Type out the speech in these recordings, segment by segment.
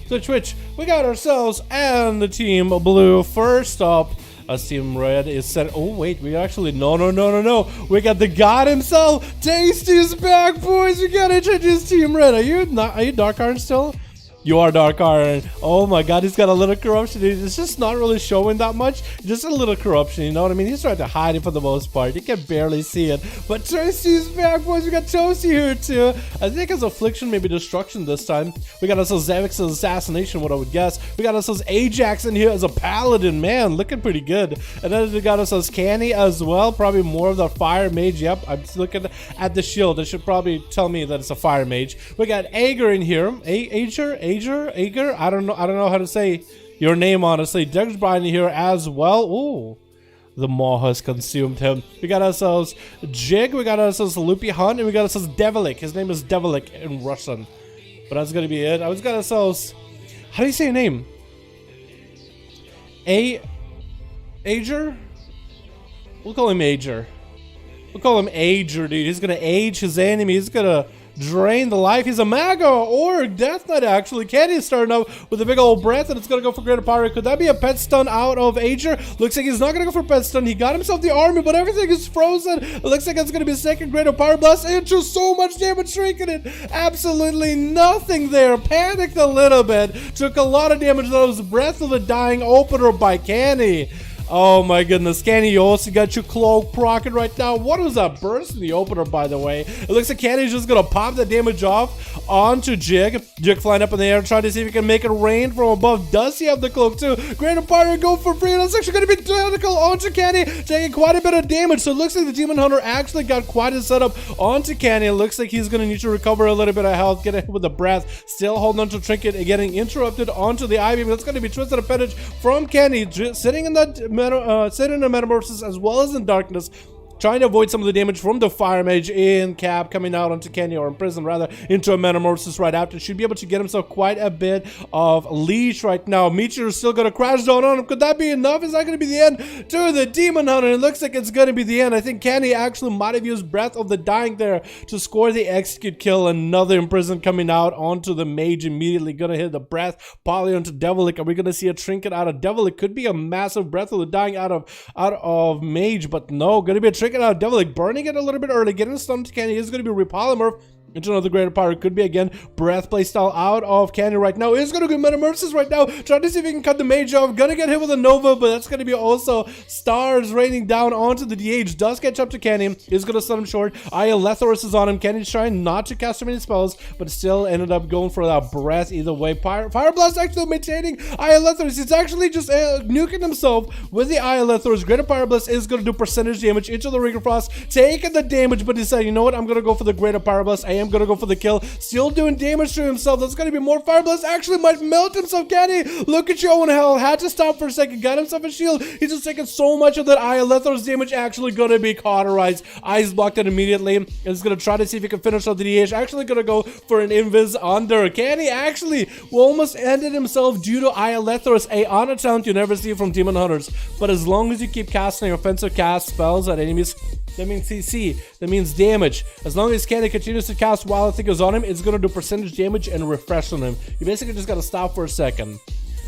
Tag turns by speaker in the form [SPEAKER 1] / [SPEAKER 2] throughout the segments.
[SPEAKER 1] So Twitch, we got ourselves and the team blue. First up, team red is set. Oh wait, we actually no. We got the god himself. Tasty's back, boys. We gotta introduce team red. Are you Dark Iron still? You are Dark Iron. Oh my god, he's got a little corruption. It's just not really showing that much. Just a little corruption, you know what I mean? He's trying to hide it for the most part. You can barely see it. But Toasty's back, boys. We got Toasty here too. I think it's Affliction, maybe Destruction this time. We got ourselves Zavix's Assassination, what I would guess. We got ourselves Ajax in here as a Paladin. Man, looking pretty good. And then we got ourselves Canny as well. Probably more of the Fire Mage. Yep, I'm looking at the shield. It should probably tell me that it's a Fire Mage. We got Ager in here. Ager? I don't know how to say your name, honestly. Doug's Brian here as well. Ooh, the maw has consumed him. We got ourselves Jig, we got ourselves Loopy Hunt, and we got ourselves Devilik. His name is Devilik in Russian, but that's gonna be it. I was got ourselves, how do you say your name? Ager? We'll call him Ager. We'll call him Ager, dude. He's gonna age his enemy. He's gonna drain the life. He's a Maga or Death Knight, actually. Candy's starting out with a big old breath, and it's gonna go for greater power. Could that be a pet stun out of Ager? Looks like he's not gonna go for pet stun. He got himself the army, but everything is frozen. It looks like it's gonna be a second greater power blast into so much damage, shrinking it. Absolutely nothing there. Panicked a little bit. Took a lot of damage. That was Breath of the Dying opener by Candy. Oh my goodness, Candy, you also got your cloak proccing right now. What was that burst in the opener, by the way? It looks like Candy's just gonna pop the damage off onto Jig. Jig flying up in the air, trying to see if he can make it rain from above. Does he have the cloak too? Greater Power go for free, and that's actually gonna be identical onto Candy, taking quite a bit of damage. So it looks like the Demon Hunter actually got quite a setup onto Candy. It looks like he's gonna need to recover a little bit of health, get hit with the breath, still holding onto Trinket and getting interrupted onto the Ivy. That's gonna be twisted appendage from Candy, sitting in that sitting in the Metamorphosis as well as in Darkness, trying to avoid some of the damage from the Fire Mage in Cap, coming out onto Candy, or in prison rather, into a Metamorphosis right after. Should be able to get himself quite a bit of leash right now. Meteor is still going to crash down on him. Could that be enough? Is that going to be the end to the Demon Hunter? It looks like it's going to be the end. I think Candy actually might have used Breath of the Dying there to score the execute kill. Another Imprison coming out onto the Mage immediately. Going to hit the Breath, probably onto Devilik. Are we going to see a Trinket out of Devilik? Could be a massive Breath of the Dying out of Mage, but no, going to be a Trinket out of Devilik, burning it a little bit early, getting stunned to Candy. Is going to be repolymorph into another greater power. Could be again Breath playstyle out of Candy right now. Is going to get Metamorphosis right now, trying to see if he can cut the Mage off. Gonna get hit with a Nova, but that's going to be also stars raining down onto the DH. Does catch up to Candy. Is going to stun him short. Lethorus is on him. Candy's trying not to cast too many spells, but still ended up going for that Breath either way. Fire Blast actually maintaining Lethorus. He's actually just nuking himself with the Lethorus. Greater Fire Blast is going to do percentage damage into the Ring of Frost, taking the damage, but he said, you know what, I'm going to go for the Greater Fire Blast. I am going to go for the kill. Still doing damage to himself. That's going to be more Fire Blast. Actually might melt himself. Candy, look at your own hell. Had to stop for a second. Got himself a shield. He's just taking so much of that Lethorus damage. Actually going to be cauterized. Eyes blocked it immediately. And is going to try to see if he can finish off the DH. Actually going to go for an invis under. Candy actually almost ended himself due to Lethorus, a honor talent you never see from Demon Hunters. But as long as you keep casting offensive cast spells at enemies, that means CC, that means damage. As long as Candy continues to cast while I think is on him, it's going to do percentage damage and refresh on him. You basically just got to stop for a second.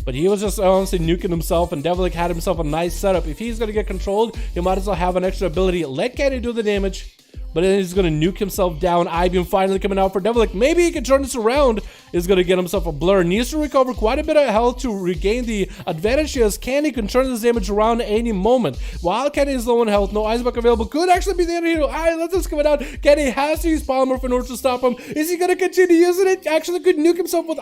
[SPEAKER 1] But he was just honestly nuking himself, and Devilik had himself a nice setup. If he's going to get controlled, he might as well have an extra ability. Let Candy do the damage, but then he's going to nuke himself down. I-Beam finally coming out for Devilik. Maybe he can turn this around. Is going to get himself a blur. Needs to recover quite a bit of health to regain the advantage as Candy can turn this damage around at any moment. While Candy is low on health, no Icebuck available. Could actually be the end hero. Let this coming out. Candy has to use Polymorph in order to stop him. Is he going to continue using it? Actually could nuke himself with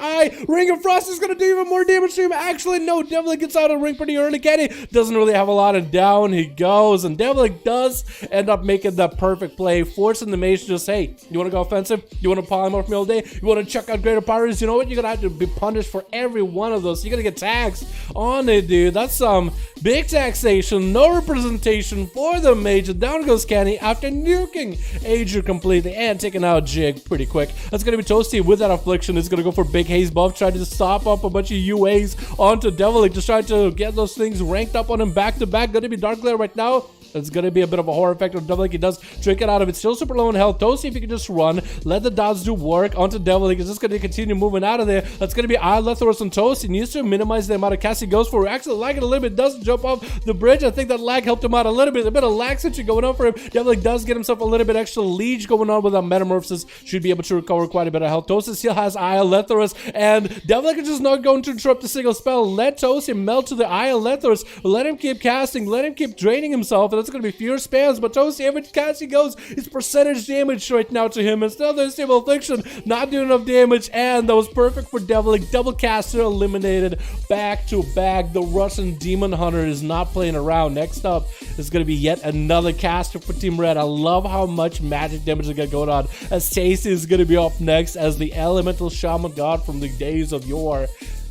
[SPEAKER 1] Ring of Frost is going to do even more damage to him. Actually, no. Devilik gets out of the ring pretty early. Candy doesn't really have a lot, and down he goes. And Devilik does end up making the perfect play, forcing the Mage to just, hey, you want to go offensive? You want to Polymorph me all day? You want to check out Greater Power? powers, you know what? You're gonna have to be punished for every one of those. You're gonna get taxed on it, dude. That's some big taxation. No representation for the mage. Down goes Canny after nuking Ager completely and taking out Jig pretty quick. That's gonna be Toasty with that Affliction. Is gonna go for big haze buff, trying to stop up a bunch of UAs onto Devilic, just trying to get those things ranked up on him back to back. Gonna be Dark Glare right now. It's going to be a bit of a horror effect on Devilic. He does trick it out of it. Still super low in health. Toasty, if you can just run, let the dots do work onto Devilic. He's just going to continue moving out of there. That's going to be Lethorus and Toasty. He needs to minimize the amount of cast he goes for. Actually lagging a little bit. Doesn't jump off the bridge. I think that lag helped him out a little bit. A bit of lag situation going on for him. Devilic does get himself a little bit extra leech going on with that Metamorphosis. Should be able to recover quite a bit of health. Toasty still has Lethorus, and Devilic is just not going to interrupt a single spell. Let Toasty melt to the Lethorus. Let him keep casting. Let him keep draining himself, and that's going to be fierce spam. But Toasty, every cast he goes, it's percentage damage right now to him. And still there's Stable Affliction, not doing enough damage, and that was perfect for Devilic. Double caster eliminated back to back. The Russian Demon Hunter is not playing around. Next up is going to be yet another caster for Team Red. I love how much magic damage they got going on, as Tasty is going to be up next as the Elemental Shaman God from the days of yore.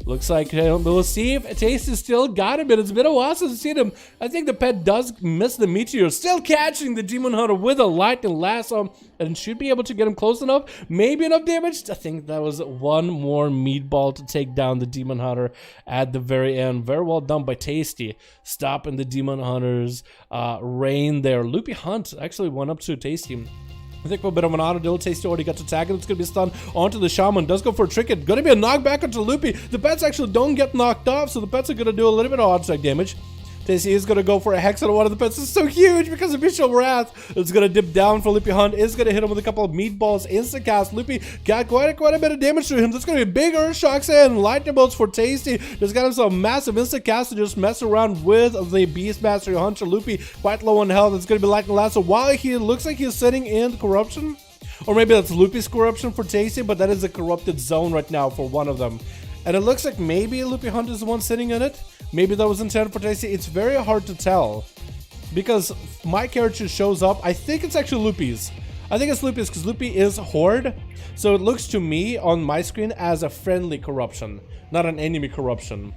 [SPEAKER 1] Looks like we'll see if Tasty still got him, but it's been a while since I've seen him. I think the pet does miss the meteor. Still catching the Demon Hunter with a lightning lasso, and should be able to get him close enough. Maybe enough damage. I think that was one more meatball to take down the Demon Hunter at the very end. Very well done by Tasty, stopping the Demon Hunter's reign there. Loopy Hunt actually went up to Tasty. I think for a bit of an auto duel. Tasty already got to tag it. It's going to be stunned onto the Shaman. Does go for a trick. It's going to be a knockback onto Loopy. The pets actually don't get knocked off, so the pets are going to do a little bit of odd strike damage. Tasty is going to go for a hex on one of the pets. It's so huge because of Visual Wrath. It's going to dip down for Loopy Hunt. Is going to hit him with a couple of meatballs. Instant cast. Loopy got quite a bit of damage to him. That's going to be big Earth Shocks and Lightning Bolts for Tasty. Just got himself a massive instant cast to just mess around with the Beastmaster Hunter. Loopy quite low on health. It's going to be Lightning Lasso while he looks like he's sitting in Corruption. Or maybe that's Loopy's Corruption for Tasty, but that is a corrupted zone right now for one of them. And it looks like maybe Loopy Hunt is the one sitting in it. Maybe that was intended for Tasty. It's very hard to tell because my character shows up. I think it's actually Loopy's. I think it's Loopy's because Loopy is Horde. So it looks to me on my screen as a friendly corruption, not an enemy corruption.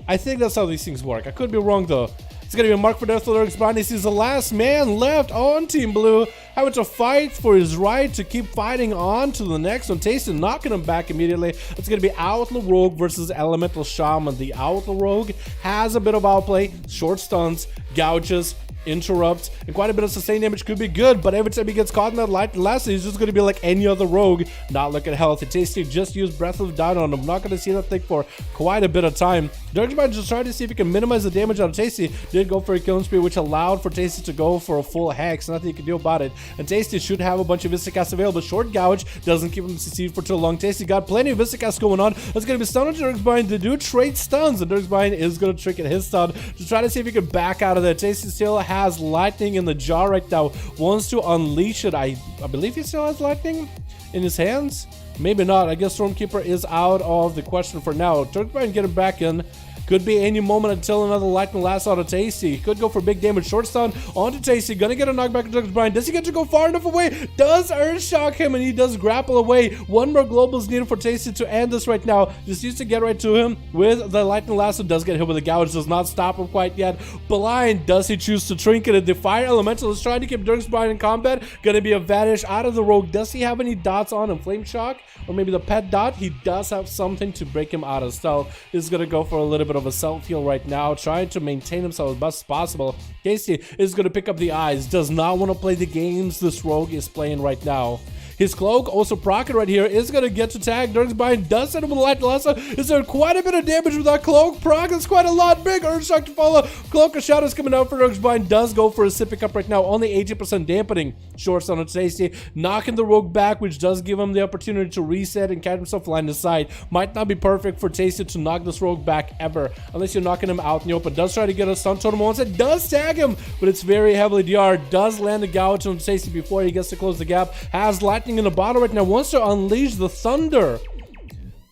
[SPEAKER 1] I think that's how these things work. I could be wrong though. It's going to be a mark for death for Lurk's Bond. He's the last man left on Team Blue, having to fight for his right to keep fighting on to the next one. Tasty knocking him back immediately. It's going to be Outlaw Rogue versus Elemental Shaman. The Outlaw Rogue has a bit of outplay, short stuns, gouges, interrupts, and quite a bit of sustained damage. Could be good, but every time he gets caught in that light last, he's just going to be like any other rogue, not looking healthy. Tasty just used Breath of Dawn on him. Not going to see that thing for quite a bit of time. Dirkman just trying to see if he can minimize the damage on Tasty. Did go for a killing spree, which allowed for Tasty to go for a full hex. Nothing he can do about it. And Tasty should have a bunch of Instacasts available. Short gouge doesn't keep him CC'd for too long. Tasty got plenty of Instacasts going on. That's going to be stun on Dirkman to do trade stuns, and Dirkman is going to trick at his stun to try to see if he can back out of there. Tasty still has lightning in the jar right now. Wants to unleash it. I believe he still has lightning in his hands. Maybe not. I guess Stormkeeper is out of the question for now. Turkman getting back in. Could be any moment until another lightning lasts out of Tasty. Could go for big damage. Short stun onto Tasty. Gonna get a knockback into Brian. Does he get to go far enough away? Does Earth Shock him, and he does grapple away. One more global is needed for Tasty to end this right now. Just needs to get right to him with the lightning lasso. Does get hit with a gouge. Does not stop him quite yet. Blind. Does he choose to trinket it? The Fire Elemental is trying to keep Dirk's Brian in combat. Gonna be a vanish out of the rogue. Does he have any dots on him? Flame Shock? Or maybe the pet dot? He does have something to break him out of stealth. He's gonna go for a little bit of a self-heal right now, trying to maintain himself as best as possible. Tasty is going to pick up the eyes, does not want to play the games this rogue is playing right now. His cloak, also procced right here, is going to get to tag. Dirk's Bind does send him with a light lasso. Is there quite a bit of damage with that cloak? Proc is quite a lot. Big Earth Shock to follow. Cloak of Shadows coming out for Dirk's Bind. Does go for a sipping up right now. Only 80% dampening. Short stun on Tasty. Knocking the rogue back, which does give him the opportunity to reset and catch himself line of sight. Might not be perfect for Tasty to knock this rogue back ever, unless you're knocking him out in the open. Does try to get a stun totem once. It does tag him, but it's very heavily DR. Does land a gouge on Tasty before he gets to close the gap. Has lightning in the bottom right now. Wants to unleash the thunder.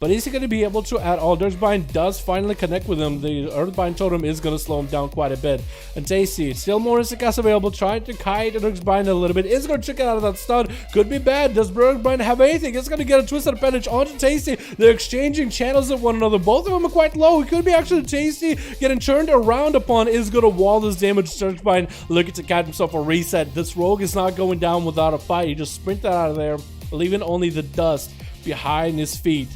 [SPEAKER 1] But is he going to be able to at all? Dirksbind does finally connect with him. The Earthbind Totem is going to slow him down quite a bit. And Tasty, still more Instacast available, trying to kite Dirksbind a little bit. Is going to trick it out of that stun. Could be bad. Does Dirksbind have anything? It's going to get a twisted appendage onto Tasty. They're exchanging channels of one another. Both of them are quite low. It could be actually Tasty getting turned around upon. Is going to wall this damage. Dirksbind looking to catch himself a reset. This rogue is not going down without a fight. He just sprinted out of there, leaving only the dust behind his feet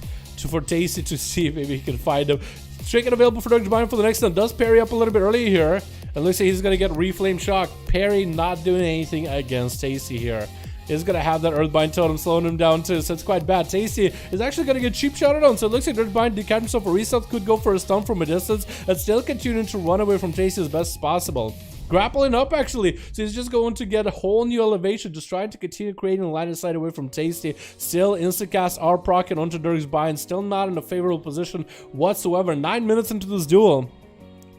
[SPEAKER 1] for Tasty to see if maybe he can find him. Trick available for Dirksbind for the next one. Does parry up a little bit early here. And looks like he's going to get Reflame Shock. Parry not doing anything against Tasty here. Is going to have that Earthbind Totem slowing him down too, so it's quite bad. Tasty is actually going to get cheap shotted on, so it looks like Earthbind did catch himself a reset, could go for a stun from a distance, and still continuing to run away from Tasty as best as possible. Grappling up actually, so he's just going to get a whole new elevation, just trying to continue creating a line of sight away from Tasty. Still instacast are proccing onto Dirksbind, still not in a favorable position whatsoever. 9 minutes into this duel.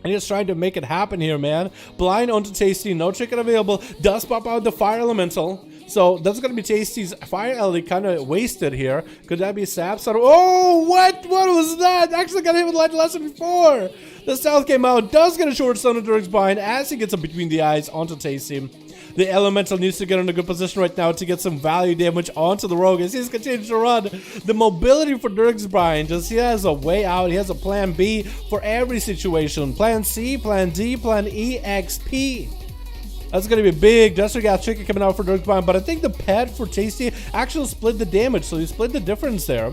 [SPEAKER 1] And he's trying to make it happen here, man. Blind onto Tasty, no chicken available. Does pop out the Fire Elemental. So that's going to be Tasty's Fire Element kind of wasted here. Could that be Sap? Oh, what? What was that? Actually got hit with Light Lesson before. The Stealth came out. Does get a short stun on Dirksbind as he gets him between the eyes onto Tasty. The Elemental needs to get in a good position right now to get some value damage onto the Rogue as he's continuing to run. The mobility for Dirksbind, just he has a way out. He has a plan B for every situation. Plan C, plan D, plan E, XP. That's going to be big. Duster Gas Chicken coming out for Dirksbind, but I think the pet for Tasty actually split the damage, so he split the difference there.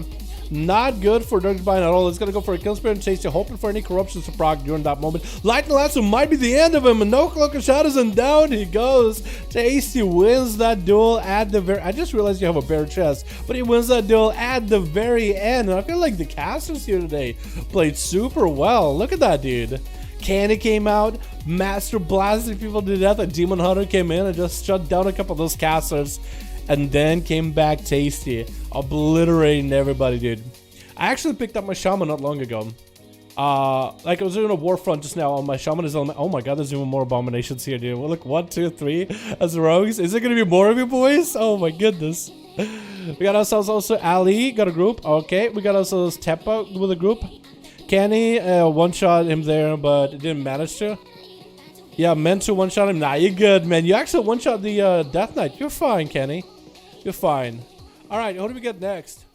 [SPEAKER 1] Not good for Dirksbind at all. It's going to go for a kill sprint. Tasty hoping for any corruptions to proc during that moment. Lightning Lasso might be the end of him, and no Cloak of Shadows, and down he goes. Tasty wins that duel at the very... I just realized you have a bare chest, but he wins that duel at the very end. And I feel like the casters here today played super well. Look at that, dude. Candy came out, Master blasting people to death. A Demon Hunter came in and just shut down a couple of those casters. And then came back Tasty, obliterating everybody, dude. I actually picked up my Shaman not long ago. Like I was doing a Warfront just now on my Shaman is on my, oh my god, there's even more abominations here, dude. Well, look, 1, 2, 3 as rogues. Is there gonna be more of you boys? Oh my goodness. We got ourselves also Ali, got a group. Okay, we got ourselves Teppa with a group. Kenny, one-shot him there, but didn't manage to. Yeah, meant to one-shot him. Nah, you're good, man. You actually one-shot the Death Knight. You're fine, Kenny. You're fine. Alright, what do we get next?